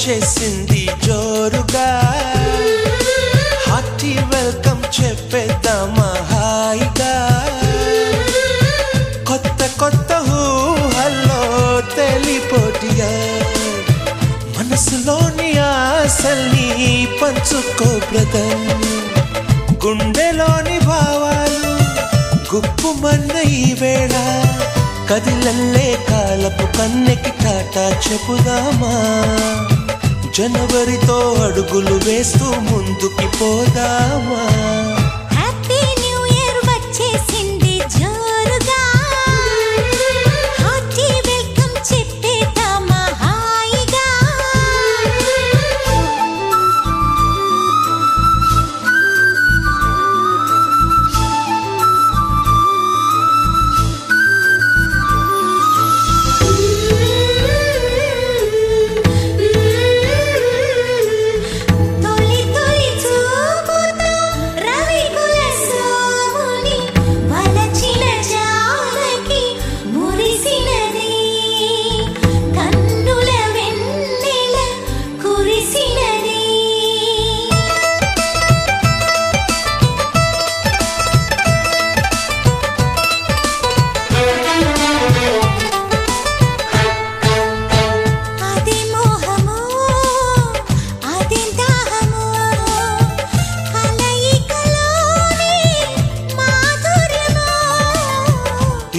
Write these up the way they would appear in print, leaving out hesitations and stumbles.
వచ్చేసింది జోరుగా hearty welcome చెప్పేద్దామా హాయిగా కొత్త కొత్త ఊహల్లో తెలిపోటిగా మనసులోని ఆశల్ని పంచుకో బ్రదర్ గుండెలోని భావాలు గుప్పుమన్న ఈ వేళ కదిలల్లే కాలపు కన్నెకి టాటా చెప్పుదామా జనవరితో అడుగులు వేస్తూ ముందుకి పోదామా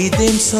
ఇదేం